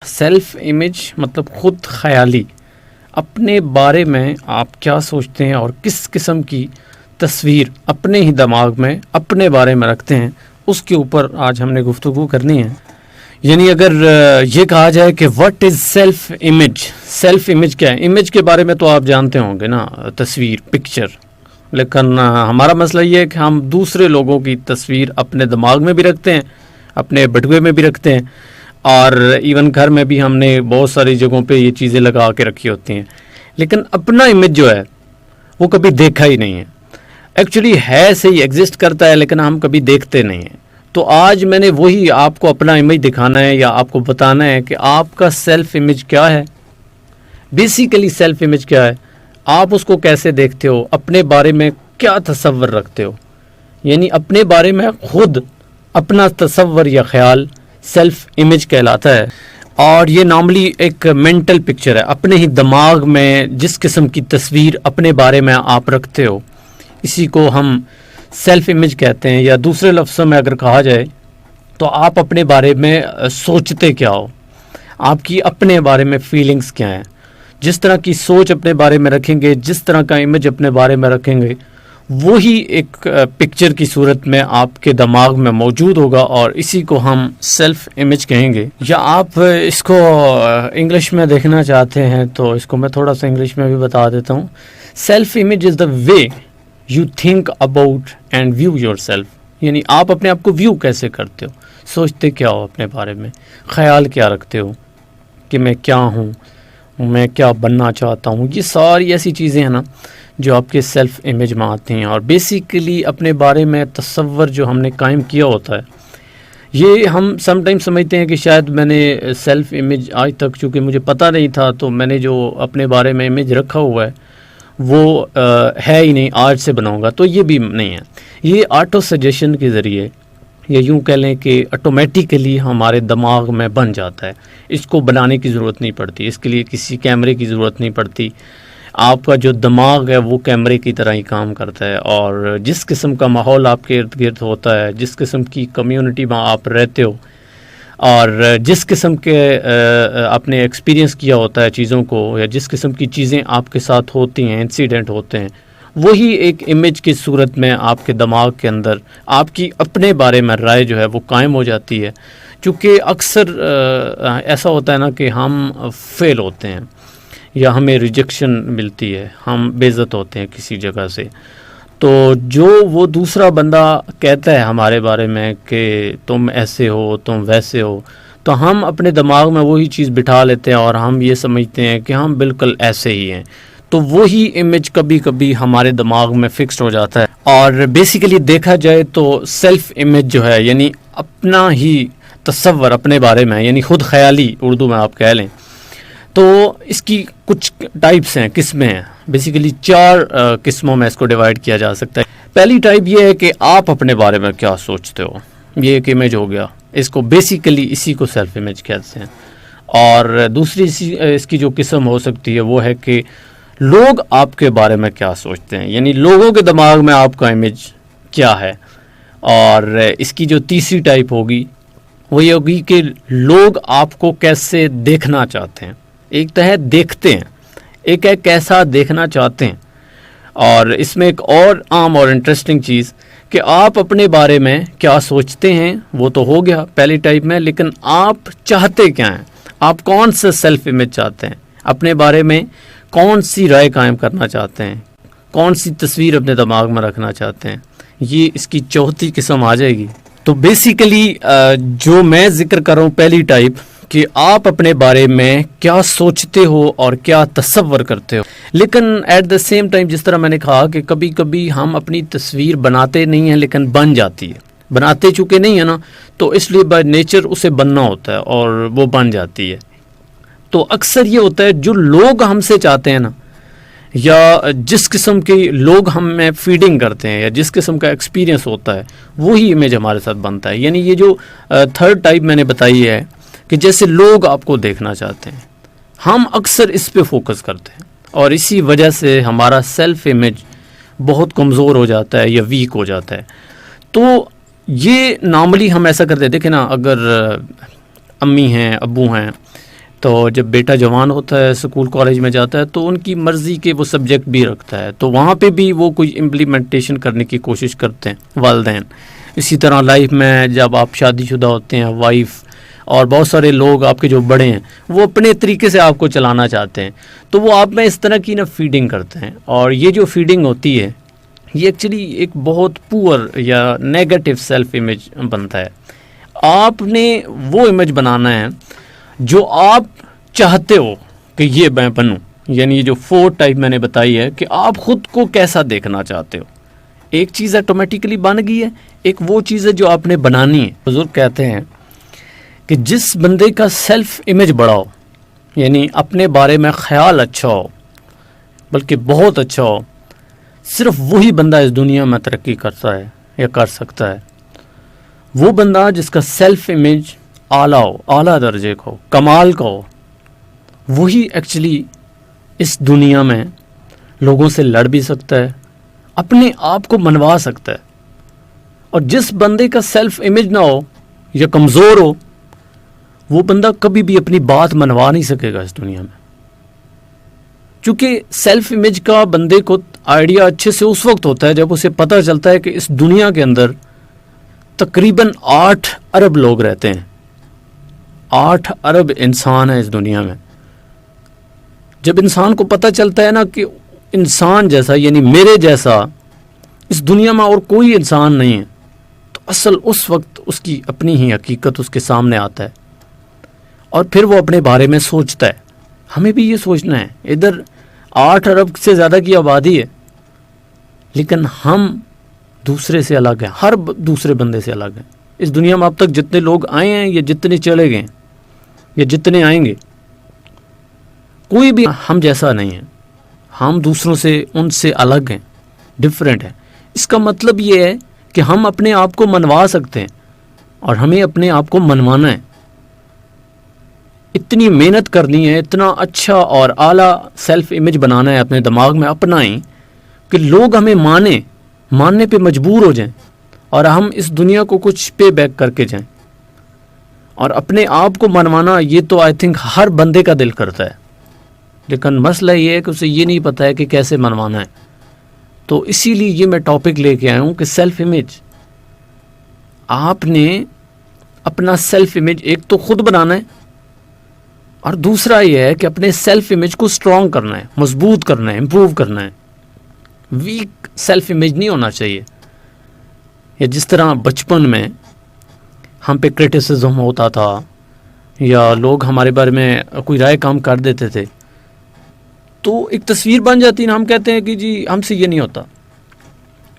Self image مطلب خود خیالی، اپنے بارے میں آپ کیا سوچتے ہیں اور کس قسم کی تصویر اپنے ہی دماغ میں اپنے بارے میں رکھتے ہیں، اس کے اوپر آج ہم نے گفتگو کرنی ہے. یعنی اگر یہ کہا جائے کہ what is self image, self image کیا ہے؟ امیج کے بارے میں تو آپ جانتے ہوں گے نا، تصویر، پکچر. لیکن ہمارا مسئلہ یہ ہے کہ ہم دوسرے لوگوں کی تصویر اپنے دماغ میں بھی رکھتے ہیں، اپنے بٹوے میں بھی رکھتے ہیں، اور ایون گھر میں بھی ہم نے بہت ساری جگہوں پہ یہ چیزیں لگا کے رکھی ہوتی ہیں. لیکن اپنا امیج جو ہے وہ کبھی دیکھا ہی نہیں ہے. ایکچولی ہے صحیح، ایگزسٹ کرتا ہے لیکن ہم کبھی دیکھتے نہیں ہیں. تو آج میں نے وہی آپ کو اپنا امیج دکھانا ہے یا آپ کو بتانا ہے کہ آپ کا سیلف امیج کیا ہے. بیسیکلی سیلف امیج کیا ہے، آپ اس کو کیسے دیکھتے ہو، اپنے بارے میں کیا تصور رکھتے ہو. یعنی اپنے بارے میں خود اپنا تصور یا خیال سیلف امیج کہلاتا ہے. اور یہ نارملی ایک مینٹل پکچر ہے، اپنے ہی دماغ میں جس قسم کی تصویر اپنے بارے میں آپ رکھتے ہو، اسی کو ہم سیلف امیج کہتے ہیں. یا دوسرے لفظوں میں اگر کہا جائے تو آپ اپنے بارے میں سوچتے کیا ہو، آپ کی اپنے بارے میں فیلنگز کیا ہیں. جس طرح کی سوچ اپنے بارے میں رکھیں گے، جس طرح کا امیج اپنے بارے میں رکھیں گے، وہی ایک پکچر کی صورت میں آپ کے دماغ میں موجود ہوگا، اور اسی کو ہم سیلف امیج کہیں گے. یا آپ اس کو انگلش میں دیکھنا چاہتے ہیں تو اس کو میں تھوڑا سا انگلش میں بھی بتا دیتا ہوں. Self image is the way you think about and view yourself. یعنی آپ اپنے آپ کو ویو کیسے کرتے ہو، سوچتے کیا ہو اپنے بارے میں، خیال کیا رکھتے ہو کہ میں کیا ہوں، میں کیا بننا چاہتا ہوں. یہ ساری ایسی چیزیں ہیں نا جو آپ کے سیلف امیج میں آتی ہیں. اور بیسیکلی اپنے بارے میں تصور جو ہم نے قائم کیا ہوتا ہے، یہ ہم سم ٹائم سمجھتے ہیں کہ شاید میں نے سیلف امیج آج تک چونکہ مجھے پتہ نہیں تھا تو میں نے جو اپنے بارے میں امیج رکھا ہوا ہے وہ ہے ہی نہیں، آج سے بناؤں گا. تو یہ بھی نہیں ہے، یہ آٹو سجیشن کے ذریعے یا یوں کہہ لیں کہ آٹومیٹیکلی ہمارے دماغ میں بن جاتا ہے. اس کو بنانے کی ضرورت نہیں پڑتی، اس کے لیے کسی کیمرے کی ضرورت نہیں پڑتی. آپ کا جو دماغ ہے وہ کیمرے کی طرح ہی کام کرتا ہے، اور جس قسم کا ماحول آپ کے ارد گرد ہوتا ہے، جس قسم کی کمیونٹی میں آپ رہتے ہو، اور جس قسم کے آپ نے ایکسپیرینس کیا ہوتا ہے چیزوں کو، یا جس قسم کی چیزیں آپ کے ساتھ ہوتی ہیں، انسیڈنٹ ہوتے ہیں، وہی ایک امیج کی صورت میں آپ کے دماغ کے اندر آپ کی اپنے بارے میں رائے جو ہے وہ قائم ہو جاتی ہے. چونکہ اکثر ایسا ہوتا ہے نا کہ ہم فیل ہوتے ہیں یا ہمیں ریجیکشن ملتی ہے، ہم بے عزت ہوتے ہیں کسی جگہ سے. تو جو وہ دوسرا بندہ کہتا ہے ہمارے بارے میں کہ تم ایسے ہو، تم ویسے ہو، تو ہم اپنے دماغ میں وہی چیز بٹھا لیتے ہیں اور ہم یہ سمجھتے ہیں کہ ہم بالکل ایسے ہی ہیں. تو وہی امیج کبھی کبھی ہمارے دماغ میں فکسڈ ہو جاتا ہے. اور بیسیکلی دیکھا جائے تو سیلف امیج جو ہے یعنی اپنا ہی تصور اپنے بارے میں، یعنی خود خیالی اردو میں آپ کہہ لیں، تو اس کی کچھ ٹائپس ہیں، قسمیں ہیں. بیسیکلی 4 قسموں میں اس کو ڈیوائڈ کیا جا سکتا ہے. پہلی ٹائپ یہ ہے کہ آپ اپنے بارے میں کیا سوچتے ہو، یہ ایک امیج ہو گیا، اس کو بیسیکلی اسی کو سیلف امیج کہتے ہیں. اور دوسری اس کی جو قسم ہو سکتی ہے وہ ہے کہ لوگ آپ کے بارے میں کیا سوچتے ہیں، یعنی لوگوں کے دماغ میں آپ کا امیج کیا ہے. اور اس کی جو تیسری ٹائپ ہوگی وہ یہ ہوگی کہ لوگ آپ کو کیسے دیکھنا چاہتے ہیں. ایک تو ہے دیکھتے ہیں، ایک ہے کیسا دیکھنا چاہتے ہیں. اور اس میں ایک اور عام اور انٹرسٹنگ چیز کہ آپ اپنے بارے میں کیا سوچتے ہیں وہ تو ہو گیا پہلی ٹائپ میں، لیکن آپ چاہتے کیا ہیں، آپ کون سا سیلف امیج چاہتے ہیں، اپنے بارے میں کون سی رائے قائم کرنا چاہتے ہیں، کون سی تصویر اپنے دماغ میں رکھنا چاہتے ہیں. یہ اس کی چوتھی قسم آ جائے گی. تو بیسیکلی جو میں ذکر کر رہا ہوں پہلی ٹائپ کہ آپ اپنے بارے میں کیا سوچتے ہو اور کیا تصور کرتے ہو. لیکن ایٹ دا سیم ٹائم جس طرح میں نے کہا کہ کبھی کبھی ہم اپنی تصویر بناتے نہیں ہیں لیکن بن جاتی ہے. بناتے چونکہ نہیں ہے نا تو اس لیے بائی نیچر اسے بننا ہوتا ہے اور وہ بن جاتی ہے. تو اکثر یہ ہوتا ہے جو لوگ ہم سے چاہتے ہیں نا، یا جس قسم کے لوگ ہم میں فیڈنگ کرتے ہیں یا جس قسم کا ایکسپیرینس ہوتا ہے وہی امیج ہمارے ساتھ بنتا ہے. یعنی یہ جو تھرڈ ٹائپ میں نے بتائی ہے کہ جیسے لوگ آپ کو دیکھنا چاہتے ہیں، ہم اکثر اس پہ فوکس کرتے ہیں اور اسی وجہ سے ہمارا سیلف امیج بہت کمزور ہو جاتا ہے یا ویک ہو جاتا ہے. تو یہ نارملی ہم ایسا کرتے ہیں. دیکھیں نا، اگر امی ہیں، ابو ہیں، تو جب بیٹا جوان ہوتا ہے اسکول کالج میں جاتا ہے تو ان کی مرضی کے وہ سبجیکٹ بھی رکھتا ہے، تو وہاں پہ بھی وہ کوئی امپلیمنٹیشن کرنے کی کوشش کرتے ہیں والدین. اسی طرح لائف میں جب آپ شادی شدہ ہوتے ہیں، وائف اور بہت سارے لوگ آپ کے جو بڑے ہیں وہ اپنے طریقے سے آپ کو چلانا چاہتے ہیں، تو وہ آپ میں اس طرح کی فیڈنگ کرتے ہیں. اور یہ جو فیڈنگ ہوتی ہے یہ ایکچولی ایک بہت پور یا نیگیٹو سیلف امیج بنتا ہے. آپ نے وہ امیج بنانا ہے جو آپ چاہتے ہو کہ یہ میں بنوں، یعنی جو 4 ٹائپ میں نے بتائی ہے کہ آپ خود کو کیسا دیکھنا چاہتے ہو. ایک چیز آٹومیٹیکلی بن گئی ہے، ایک وہ چیز ہے جو آپ نے بنانی ہے. بزرگ کہتے ہیں کہ جس بندے کا سیلف امیج بڑا ہو، یعنی اپنے بارے میں خیال اچھا ہو، بلکہ بہت اچھا ہو، صرف وہی بندہ اس دنیا میں ترقی کرتا ہے یا کر سکتا ہے. وہ بندہ جس کا سیلف امیج اعلیٰ ہو، اعلیٰ درجے کا ہو، کمال کا ہو، وہی ایکچولی اس دنیا میں لوگوں سے لڑ بھی سکتا ہے، اپنے آپ کو منوا سکتا ہے. اور جس بندے کا سیلف امیج نہ ہو یا کمزور ہو، وہ بندہ کبھی بھی اپنی بات منوا نہیں سکے گا اس دنیا میں. چونکہ سیلف امیج کا بندے کو آئیڈیا اچھے سے اس وقت ہوتا ہے جب اسے پتہ چلتا ہے کہ اس دنیا کے اندر تقریباً 8 ارب لوگ رہتے ہیں، 8 ارب انسان ہیں اس دنیا میں. جب انسان کو پتہ چلتا ہے نا کہ انسان جیسا، یعنی میرے جیسا اس دنیا میں اور کوئی انسان نہیں ہے، تو اصل اس وقت اس کی اپنی ہی حقیقت اس کے سامنے آتا ہے، اور پھر وہ اپنے بارے میں سوچتا ہے. ہمیں بھی یہ سوچنا ہے. ادھر 8 ارب سے زیادہ کی آبادی ہے، لیکن ہم دوسرے سے الگ ہیں، ہر دوسرے بندے سے الگ ہیں. اس دنیا میں اب تک جتنے لوگ آئے ہیں یا جتنے چلے گئے یا جتنے آئیں گے، کوئی بھی ہم جیسا نہیں ہے. ہم دوسروں سے، ان سے الگ ہیں، ڈفرینٹ ہیں. اس کا مطلب یہ ہے کہ ہم اپنے آپ کو منوا سکتے ہیں، اور ہمیں اپنے آپ کو منوانا ہے. اتنی محنت کرنی ہے، اتنا اچھا اور اعلیٰ سیلف امیج بنانا ہے اپنے دماغ میں اپنا ہی کہ لوگ ہمیں ماننے پہ مجبور ہو جائیں، اور ہم اس دنیا کو کچھ پے بیک کر کے جائیں. اور اپنے آپ کو منوانا یہ تو آئی تھنک ہر بندے کا دل کرتا ہے، لیکن مسئلہ یہ ہے کہ اسے یہ نہیں پتہ ہے کہ کیسے منوانا ہے. تو اسی لیے یہ میں ٹاپک لے کے آیا ہوں کہ سیلف امیج. آپ نے اپنا سیلف امیج ایک تو خود بنانا ہے، اور دوسرا یہ ہے کہ اپنے سیلف امیج کو اسٹرانگ کرنا ہے، مضبوط کرنا ہے، امپروو کرنا ہے. ویک سیلف امیج نہیں ہونا چاہیے. یا جس طرح بچپن میں ہم پہ کرٹیسزم ہوتا تھا یا لوگ ہمارے بارے میں کوئی رائے کام کر دیتے تھے، تو ایک تصویر بن جاتی ہے. ہم کہتے ہیں کہ جی ہم سے یہ نہیں ہوتا،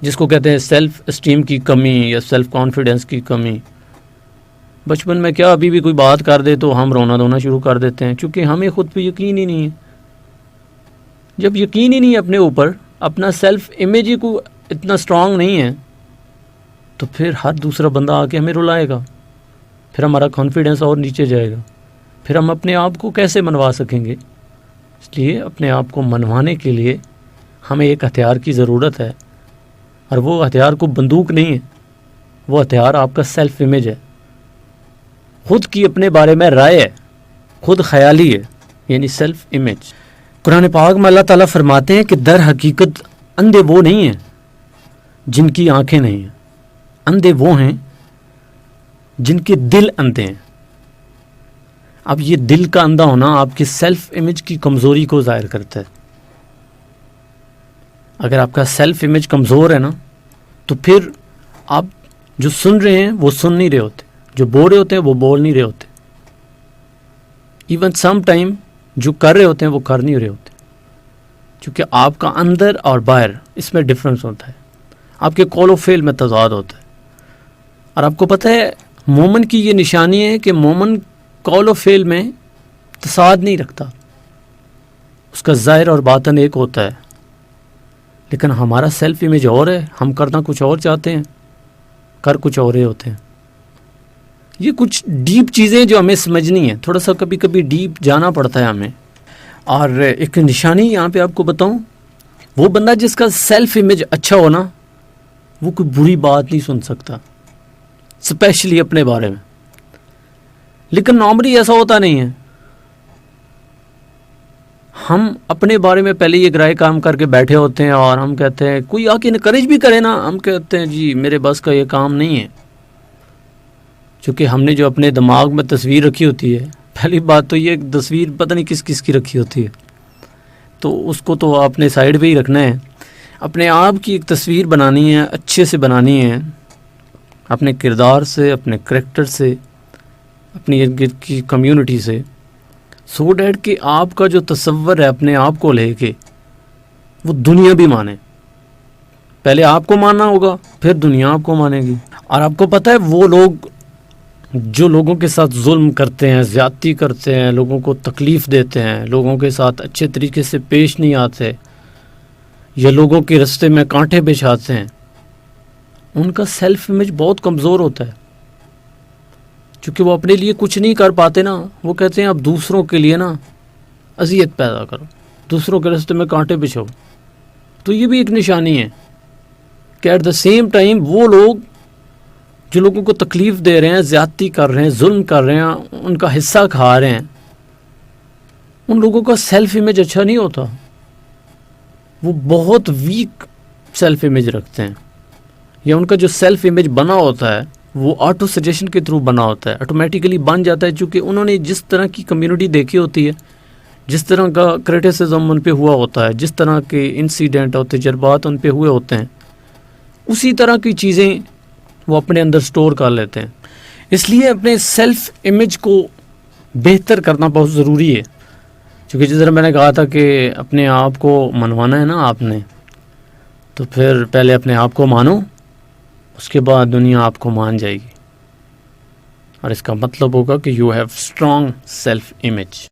جس کو کہتے ہیں سیلف اسٹیم کی کمی یا سیلف کانفیڈنس کی کمی. بچپن میں کیا ابھی بھی کوئی بات کر دے تو ہم رونا دھونا شروع کر دیتے ہیں، چونکہ ہمیں خود پہ یقین ہی نہیں ہے. جب یقین ہی نہیں ہے اپنے اوپر، اپنا سیلف امیج ہی کو اتنا اسٹرانگ نہیں ہے، تو پھر ہر دوسرا بندہ آ کے ہمیں رلائے گا، پھر ہمارا کانفیڈنس اور نیچے جائے گا، پھر ہم اپنے آپ کو کیسے منوا سکیں گے. اس لیے اپنے آپ کو منوانے کے لیے ہمیں ایک ہتھیار کی ضرورت ہے، اور وہ ہتھیار کو بندوق نہیں ہے، وہ ہتھیار آپ کا سیلف امیج ہے. خود کی اپنے بارے میں رائے ہے، خود خیالی ہے، یعنی سیلف امیج. قرآن پاک میں اللہ تعالیٰ فرماتے ہیں کہ در حقیقت اندھے وہ نہیں ہیں جن کی آنکھیں نہیں ہیں، اندھے وہ ہیں جن کے دل اندھے ہیں. اب یہ دل کا اندھا ہونا آپ کے سیلف امیج کی کمزوری کو ظاہر کرتا ہے. اگر آپ کا سیلف امیج کمزور ہے نا، تو پھر آپ جو سن رہے ہیں وہ سن نہیں رہے ہوتے، جو بول رہے ہوتے ہیں وہ بول نہیں رہے ہوتے، ایون سم ٹائم جو کر رہے ہوتے ہیں وہ کر نہیں رہے ہوتے. چونکہ آپ کا اندر اور باہر اس میں ڈفرنس ہوتا ہے، آپ کے قول و فعل میں تضاد ہوتا ہے. اور آپ کو پتہ ہے مومن کی یہ نشانی ہے کہ مومن قول و فعل میں تصاد نہیں رکھتا، اس کا ظاہر اور باطن ایک ہوتا ہے. لیکن ہمارا سیلف امیج اور ہے، ہم کرنا کچھ اور چاہتے ہیں، کر کچھ اور ہوتے ہیں. یہ کچھ ڈیپ چیزیں جو ہمیں سمجھنی ہیں، تھوڑا سا کبھی کبھی ڈیپ جانا پڑتا ہے ہمیں. اور ایک نشانی یہاں پہ آپ کو بتاؤں، وہ بندہ جس کا سیلف امیج اچھا ہو نا، وہ کوئی بری بات نہیں سن سکتا، اسپیشلی اپنے بارے میں. لیکن نارملی ایسا ہوتا نہیں ہے. ہم اپنے بارے میں پہلے یہ گرائے کام کر کے بیٹھے ہوتے ہیں اور ہم کہتے ہیں کوئی آ کے انکریج بھی کرے نا، ہم کہتے ہیں جی میرے بس کا یہ کام نہیں ہے. چونکہ ہم نے جو اپنے دماغ میں تصویر رکھی ہوتی ہے، پہلی بات تو یہ تصویر پتہ نہیں کس کس کی رکھی ہوتی ہے، تو اس کو تو آپ نے سائڈ پہ ہی رکھنا ہے. اپنے آپ کی ایک تصویر بنانی ہے، اچھے سے بنانی ہے، اپنے کردار سے، اپنے کریکٹر سے، اپنی ارد گرد کی کمیونٹی سے، سو ڈیٹ کہ آپ کا جو تصور ہے اپنے آپ کو لے کے وہ دنیا بھی مانے. پہلے آپ کو ماننا ہوگا، پھر دنیا آپ کو مانے گی. اور آپ کو پتہ ہے وہ لوگ جو لوگوں کے ساتھ ظلم کرتے ہیں، زیادتی کرتے ہیں، لوگوں کو تکلیف دیتے ہیں، لوگوں کے ساتھ اچھے طریقے سے پیش نہیں آتے یا لوگوں کے رستے میں کانٹے بچھاتے ہیں، ان کا سیلف امیج بہت کمزور ہوتا ہے. چونکہ وہ اپنے لیے کچھ نہیں کر پاتے نا، وہ کہتے ہیں اب دوسروں کے لیے نا اذیت پیدا کرو، دوسروں کے راستے میں کانٹے بچھاؤ. تو یہ بھی ایک نشانی ہے کہ ایٹ دا سیم ٹائم وہ لوگ جو لوگوں کو تکلیف دے رہے ہیں، زیادتی کر رہے ہیں، ظلم کر رہے ہیں، ان کا حصہ کھا رہے ہیں، ان لوگوں کا سیلف امیج اچھا نہیں ہوتا. وہ بہت ویک سیلف امیج رکھتے ہیں، یا ان کا جو سیلف امیج بنا ہوتا ہے وہ آٹو سجیشن کے تھرو بنا ہوتا ہے، آٹومیٹیکلی بن جاتا ہے. چونکہ انہوں نے جس طرح کی کمیونٹی دیکھی ہوتی ہے، جس طرح کا کریٹیسزم ان پہ ہوا ہوتا ہے، جس طرح کے انسیڈنٹ اور تجربات ان پہ ہوئے ہوتے ہیں، اسی طرح کی چیزیں وہ اپنے اندر سٹور کر لیتے ہیں. اس لیے اپنے سیلف امیج کو بہتر کرنا بہت ضروری ہے. چونکہ جس طرح میں نے کہا تھا کہ اپنے آپ کو منوانا ہے نا آپ نے، تو پھر پہلے اپنے آپ کو مانو، اس کے بعد دنیا آپ کو مان جائے گی. اور اس کا مطلب ہوگا کہ you have strong self image.